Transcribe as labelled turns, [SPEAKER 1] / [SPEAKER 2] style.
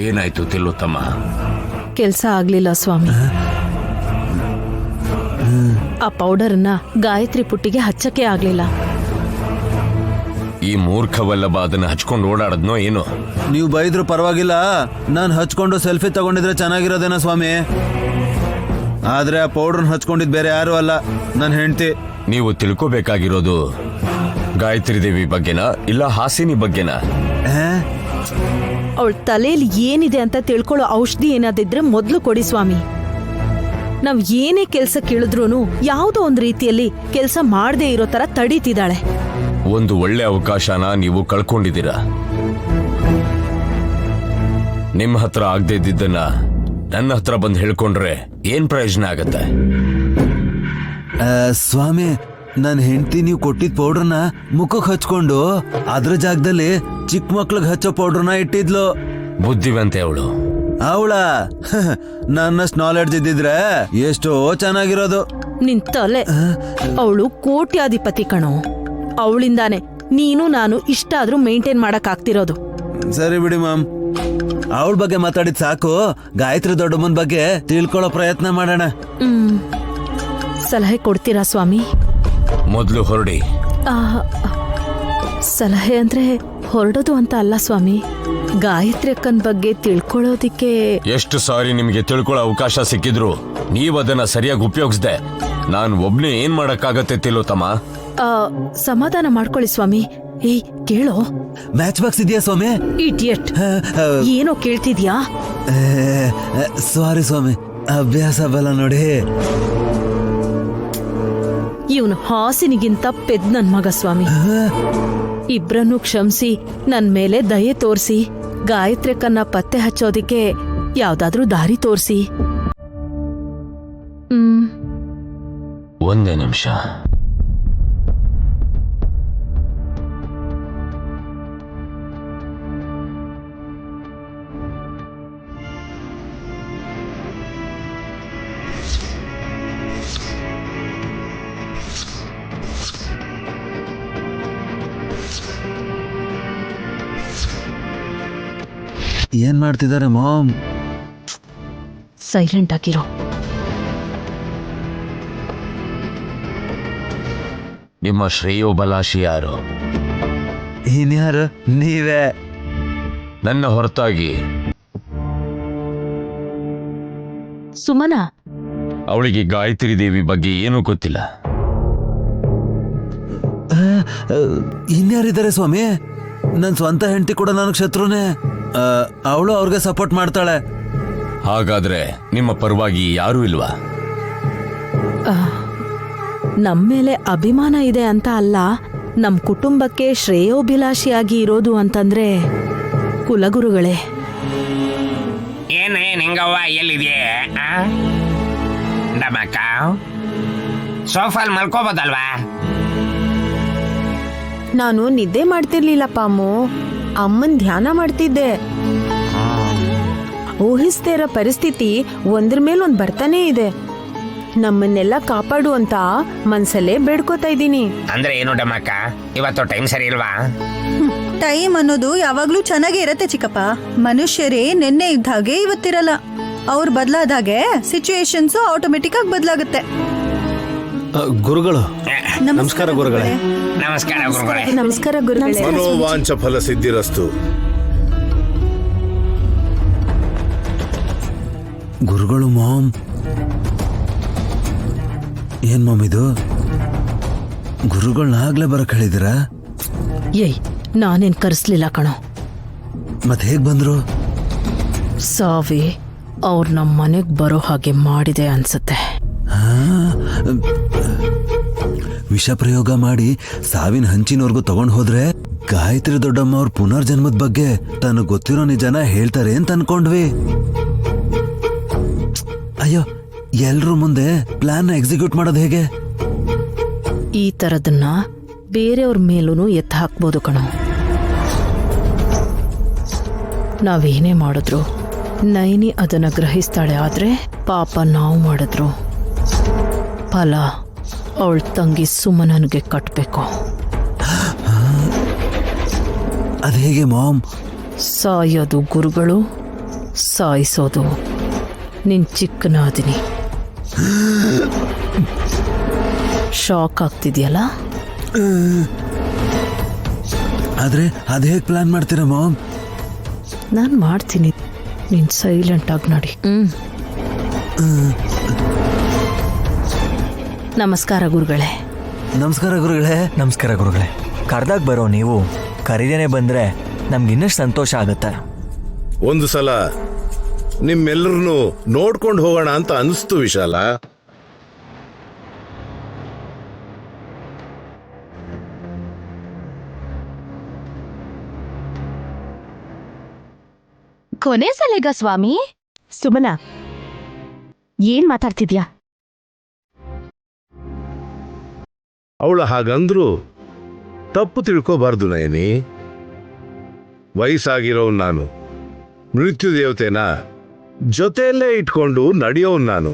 [SPEAKER 1] ಏನಾಯ್ತು ತಿಲೋತ್ತಮ?
[SPEAKER 2] ಕೆಲ್ಸ ಆಗ್ಲಿಲ್ಲ ಸ್ವಾಮಿ. ಆ ಪೌಡರ್ನ ಗಾಯತ್ರಿ ಪುಟ್ಟಿಗೆ ಹಚ್ಚಕ್ಕೆ ಆಗ್ಲಿಲ್ಲ.
[SPEAKER 1] ಈ ಮೂರ್ಖವಲ್ಲಭ ಅದನ್ನ ಹಚ್ಕೊಂಡು ಓಡಾಡದ್ನೋ ಏನೋ.
[SPEAKER 3] ನೀವು ಬೈದ್ರು ಪರವಾಗಿಲ್ಲ, ನಾನು ಹಚ್ಕೊಂಡು ಸೆಲ್ಫಿ ತಗೊಂಡಿದ್ರೆ ಚೆನ್ನಾಗಿರೋದೇನೋ ಸ್ವಾಮಿ. ಆದ್ರೆ ಆ ಪೌಡ್ರನ್ನ ಹಚ್ಕೊಂಡಿದ್ ಬೇರೆ ಯಾರು ಅಲ್ಲ, ನನ್ನ ಹೆಂಡತಿ.
[SPEAKER 1] ನೀವು ತಿಳ್ಕೋಬೇಕಾಗಿರೋದು ಗಾಯತ್ರಿ ದೇವಿ ಬಗ್ಗೆನಾ ಇಲ್ಲ ಹಾಸಿನಿ ಬಗ್ಗೆನಾ?
[SPEAKER 2] ಅವಳ ತಲೆಯಲ್ಲಿ ಏನಿದೆ ಅಂತ ತಿಳ್ಕೊಳ್ಳೋ ಔಷಧಿ ಏನಾದಿದ್ರೆ ಮೊದ್ಲು ಕೊಡಿ ಸ್ವಾಮಿ. ನಾವ್ ಏನೇ ಕೆಲ್ಸ ಕೇಳಿದ್ರೂ ಯಾವುದೋ ಒಂದು ರೀತಿಯಲ್ಲಿ ಕೆಲ್ಸ ಮಾಡದೇ ಇರೋ ತರ ತಡೀತಿದ್ದಾಳೆ.
[SPEAKER 1] ಒಂದು ಒಳ್ಳೆ ಅವಕಾಶನ ನೀವು ಕಳ್ಕೊಂಡಿದ್ದೀರಾ. ನಿಮ್ಮ ಹತ್ರ ಆಗದೆ ಇದ್ದಿದ್ದನ್ನ ನನ್ನ ಹತ್ರ ಬಂದು ಹೇಳ್ಕೊಂಡ್ರೆ ಏನ್ ಪ್ರಯೋಜನ ಆಗತ್ತೆ?
[SPEAKER 3] ಸ್ವಾಮಿ, ನನ್ನ ಹೆಂಡತಿ ನೀವು ಕೊಟ್ಟಿದ್ ಪೌಡ್ರನ್ನ ಮುಖಕ್ಕೆ ಹಚ್ಕೊಂಡು ಅದ್ರ ಜಾಗದಲ್ಲಿ ಚಿಕ್ಕ ಮಕ್ಳಿಗೆ ಹಚ್ಚೋ ಪೌಡ್ರನ್ನ ಇಟ್ಟಿದ್ಲು.
[SPEAKER 1] ಬುದ್ಧಿವಂತೆ ಅವಳು.
[SPEAKER 3] ಅವಳ ನನ್ನಷ್ಟು ನಾಲೆಡ್ಜ್ ಇದ್ದಿದ್ರೆ ಎಷ್ಟೋ ಚೆನ್ನಾಗಿರೋದು.
[SPEAKER 2] ನಿನ್ ತಲೆ. ಅವಳು ಕೋಟ್ಯಾಧಿಪತಿ ಕಣೋ. ಅವಳಿಂದಾನೆ ನೀನು ನಾನು ಇಷ್ಟಾದ್ರೂ ಮೇಂಟೈನ್ ಮಾಡಕ್ ಆಗ್ತಿರೋದು.
[SPEAKER 3] ಸರಿ ಬಿಡಿ ಮಾಮ್, ಅವಳ ಬಗ್ಗೆ ಮಾತಾಡಿದ್ ಸಾಕು. ಗಾಯತ್ರಿ ದೊಡ್ಡಮ್ಮನ ಬಗ್ಗೆ ತಿಳ್ಕೊಳ್ಳೋ ಪ್ರಯತ್ನ ಮಾಡೋಣ.
[SPEAKER 2] ಸಲಹೆ ಕೊಡ್ತೀರಾ ಸ್ವಾಮಿ?
[SPEAKER 1] ಮೊದಲು ಹೊರಡಿ.
[SPEAKER 2] ಸಲಹೆ ಅಂದ್ರೆ ಹೊರಡೋದು ಅಂತ ಅಲ್ಲ ಸ್ವಾಮಿ, ಗಾಯತ್ರಿ ಅಕ್ಕನ ಬಗ್ಗೆ ತಿಳ್ಕೊಳ್ಳೋದಿಕ್ಕೆ.
[SPEAKER 1] ಎಷ್ಟು ಸಾರಿ ನಿಮಗೆ ತಿಳ್ಕೊಳ್ಳೋ ಅವಕಾಶ ಸಿಕ್ಕಿದ್ರು ನೀವು ಅದನ್ನ ಸರಿಯಾಗಿ ಉಪಯೋಗಿಸ್ದೆ. ನಾನು ಒಬ್ನೇ ಏನ್ ಮಾಡಕ್ಕಾಗತ್ತೆ ತಿಲೋತ್ತಮ?
[SPEAKER 2] ಸಮಾಧಾನ ಮಾಡ್ಕೊಳ್ಳಿ ಸ್ವಾಮಿ. ಏಯ್ ಕೇಳೋ,
[SPEAKER 3] ಮ್ಯಾಚ್ ಬಾಕ್ಸ್ ಇದೆಯಾ ಸ್ವಾಮಿ?
[SPEAKER 2] ಇಡಿಯಟ್, ಏನೋ ಕೇಳ್ತಿದ್ಯಾ?
[SPEAKER 3] ಸಾರಿ ಸ್ವಾಮಿ, ಅಭ್ಯಾಸ ಬಲ ನೋಡಿ.
[SPEAKER 2] ಇವನು ಹಾಸಿನಿಗಿಂತ ಪೆದ್ ನನ್ ಮಗ ಸ್ವಾಮಿ. ಇಬ್ರನ್ನೂ ಕ್ಷಮಿಸಿ ನನ್ ಮೇಲೆ ದಯೆ ತೋರಿಸಿ ಗಾಯತ್ರಿಕನ್ನ ಪತ್ತೆ ಹಚ್ಚೋದಿಕ್ಕೆ ಯಾವ್ದಾದ್ರೂ ದಾರಿ ತೋರಿಸಿ.
[SPEAKER 1] ಒಂದೇ ನಿಮಿಷ.
[SPEAKER 3] ಏನ್ ಮಾಡ್ತಿದ್ದಾರೆ ಮಾಮ್?
[SPEAKER 2] ಸೈಲೆಂಟ್ ಆಗಿರೋ.
[SPEAKER 1] ನಿಮ್ಮ ಶ್ರೇಯೋಭಿಲಾಷಿ ಯಾರು?
[SPEAKER 3] ಇನ್ಯಾರು? ನೀವೇ.
[SPEAKER 1] ನನ್ನ ಹೊರತಾಗಿ
[SPEAKER 2] ಸುಮನ.
[SPEAKER 1] ಅವಳಿಗೆ ಗಾಯತ್ರಿ ದೇವಿ ಬಗ್ಗೆ ಏನೂ ಗೊತ್ತಿಲ್ಲ.
[SPEAKER 3] ಇನ್ಯಾರಿದ್ದಾರೆ ಸ್ವಾಮಿ? ನನ್ನ ಸ್ವಂತ ಹೆಂಡತಿ ಕೂಡ ನನಗೆ ಶತ್ರುನೇ. ಅವಳು ಅವ್ರಿಗೆ ಸಪೋರ್ಟ್ ಮಾಡ್ತಾಳೆ.
[SPEAKER 1] ಹಾಗಾದ್ರೆ ನಿಮ್ಮ ಪರವಾಗಿ ಯಾರೂ ಇಲ್ವಾ?
[SPEAKER 2] ನಮ್ಮೇಲೆ ಅಭಿಮಾನ ಇದೆ ಅಂತ ಅಲ್ಲ, ನಮ್ ಕುಟುಂಬಕ್ಕೆ ಶ್ರೇಯೋಭಿಲಾಷಿಯಾಗಿ ಇರೋದು ಅಂತಂದ್ರೆ ಕುಲಗುರುಗಳೇ.
[SPEAKER 4] ಏನೇ ನಿಂಗವ್ವ ಎಲ್ಲಿದೆ? ಡಮಕ್ಕ ಸೋಫಾಲ್ ಮಲ್ಕೋಬೋದಲ್ವಾ?
[SPEAKER 5] ನಾನು ನಿದ್ದೆ ಮಾಡ್ತಿರ್ಲಿಲ್ಲ ಪಾಮು, ಅಮ್ಮನ್ ಧ್ಯಾನ ಮಾಡ್ತಿದ್ದೆ. ಊಹಿಸ್ದೇ ಇರೋ ಪರಿಸ್ಥಿತಿ ಒಂದ್ರ ಮೇಲೆ ಒಂದ್ ಬರ್ತಾನೆ ಇದೆ. ನಮ್ಮನ್ನೆಲ್ಲ ಕಾಪಾಡು ಅಂತ ಮನ್ಸಲ್ಲೇ ಬೇಡ್ಕೋತಾ ಇದ್ದೀನಿ.
[SPEAKER 4] ಅಂದ್ರೆ ಏನು ಡಮಕ್ಕ, ಇವತ್ತು ಟೈಮ್ ಸರಿ ಇಲ್ವಾ?
[SPEAKER 6] ಟೈಮ್ ಅನ್ನೋದು ಯಾವಾಗ್ಲೂ ಚೆನ್ನಾಗೇ ಇರತ್ತೆ ಚಿಕ್ಕಪ್ಪ. ಮನುಷ್ಯರೇ ನಿನ್ನೆ ಇದ್ದ ಹಾಗೆ ಇವತ್ತಿರಲ್ಲ. ಅವ್ರು ಬದಲಾದಾಗೆ ಸಿಚುಯೇಷನ್ಸ್ ಆಟೋಮೆಟಿಕ್ ಆಗಿ ಬದಲಾಗುತ್ತೆ.
[SPEAKER 3] ಗುರುಗಳು ನಮಸ್ಕಾರ. ಗುರುಗಳೇ
[SPEAKER 4] ನಮಸ್ಕಾರ ಗುರುಗಳೇ.
[SPEAKER 5] ನಮಸ್ಕಾರ ಗುರುಗಳೇ.
[SPEAKER 7] ಮನೋವಾಂಚ ಫಲ ಸಿದ್ಧಿರಸ್ತು.
[SPEAKER 3] ಗುರುಗಳು ಮಾಮ್. ಏನ್ ಮಾಮ್ ಇದು? ಗುರುಗಳನ್ನ ಆಗ್ಲೇ ಬರಕ್ ಹೇಳಿದಿರಾ?
[SPEAKER 2] ಏಯ್, ನಾನೇನ್ ಕರೆಸ್ಲಿಲ್ಲ ಕಣೋ.
[SPEAKER 3] ಮತ್ತೆ ಹೇಗ್ ಬಂದ್ರು?
[SPEAKER 2] ಸಾವಿ ಅವ್ರ ನಮ್ಮ ಮನೆಗ್ ಬರೋ ಹಾಗೆ ಮಾಡಿದೆ ಅನ್ಸುತ್ತೆ.
[SPEAKER 3] ವಿಷ ಪ್ರಯೋಗ ಮಾಡಿ ಸಾವಿನ ಹಂಚಿನವರೆಗೂ ತಗೊಂಡ್ ಹೋದ್ರೆ ಗಾಯತ್ರಿ ದೊಡ್ಡಮ್ಮ ಅವ್ರ ಪುನರ್ಜನ್ಮದ ಬಗ್ಗೆ ತನಗ್ ಗೊತ್ತಿರೋ ನಿಜನ ಹೇಳ್ತಾರೆ ಅಂತ ಅನ್ಕೊಂಡ್ವಿ. ಅಯ್ಯೋ, ಎಲ್ರೂ ಮುಂದೆ ಪ್ಲಾನ್ ಎಕ್ಸಿಕ್ಯೂಟ್ ಮಾಡೋದು ಹೇಗೆ?
[SPEAKER 2] ಈ ತರದನ್ನ ಬೇರೆಯವ್ರ ಮೇಲೂ ಎತ್ತ ಹಾಕ್ಬೋದು ಕಣೋ. ನಾವೇನೇ ಮಾಡಿದ್ರು ನೈನಿ ಅದನ್ನ ಗ್ರಹಿಸ್ತಾಳೆ. ಆದ್ರೆ ಪಾಪ ನಾವು ಮಾಡಿದ್ರು ಫಲ ಅವಳ ತಂಗಿ ಸುಮನನ್ಗೆ ಕಟ್ಬೇಕು.
[SPEAKER 3] ಅದ ಹೇಗೆ ಮಾಮ್?
[SPEAKER 2] ಸಾಯೋದು ಗುರುಗಳು, ಸಾಯಿಸೋದು ನಿನ್ ಚಿಕ್ಕನಾದಿನಿ. ಶಾಕ್ ಆಗ್ತಿದ್ಯಲ್ಲ?
[SPEAKER 3] ಆದ್ರೆ ಅದ್ ಹೇಗ್ ಪ್ಲಾನ್ ಮಾಡ್ತೀರಾ ಮಾಮ್?
[SPEAKER 2] ನಾನು ಮಾಡ್ತೀನಿ, ನೀನ್ ಸೈಲೆಂಟ್ ಆಗಿ ನೋಡಿ. ನಮಸ್ಕಾರ ಗುರುಗಳೇ.
[SPEAKER 3] ನಮಸ್ಕಾರ ಗುರುಗಳೇ.
[SPEAKER 8] ನಮಸ್ಕಾರ ಗುರುಗಳೇ. ಕರ್ದಾಗ ಬರೋ ನೀವು ಕರೀದೇನೆ ಬಂದ್ರೆ ನಮ್ಗೆ ಇನ್ನಷ್ಟು ಸಂತೋಷ ಆಗುತ್ತೆ.
[SPEAKER 7] ಒಂದು ಸಲ ನಿಮ್ಮೆಲ್ಲರನ್ನು ನೋಡ್ಕೊಂಡು ಹೋಗೋಣ ಅಂತ ಅನಿಸ್ತು ವಿಶಾಲ.
[SPEAKER 9] ಕೊನೆ ಸಲೆಗ ಸ್ವಾಮಿ?
[SPEAKER 5] ಸುಮನ,
[SPEAKER 9] ಏನ್ ಮಾತಾಡ್ತಿದ್ಯಾ?
[SPEAKER 7] ಅವಳ ಹಾಗಂದ್ರು ತಪ್ಪು ತಿಳ್ಕೋಬಾರ್ದು ನಯನಿ. ವಯಸ್ಸಾಗಿರೋ ನಾನು, ಮೃತ್ಯು ದೇವತೆನ ಜೊತೆಯಲ್ಲೇ ಇಟ್ಕೊಂಡು ನಡೆಯೋನ್ ನಾನು.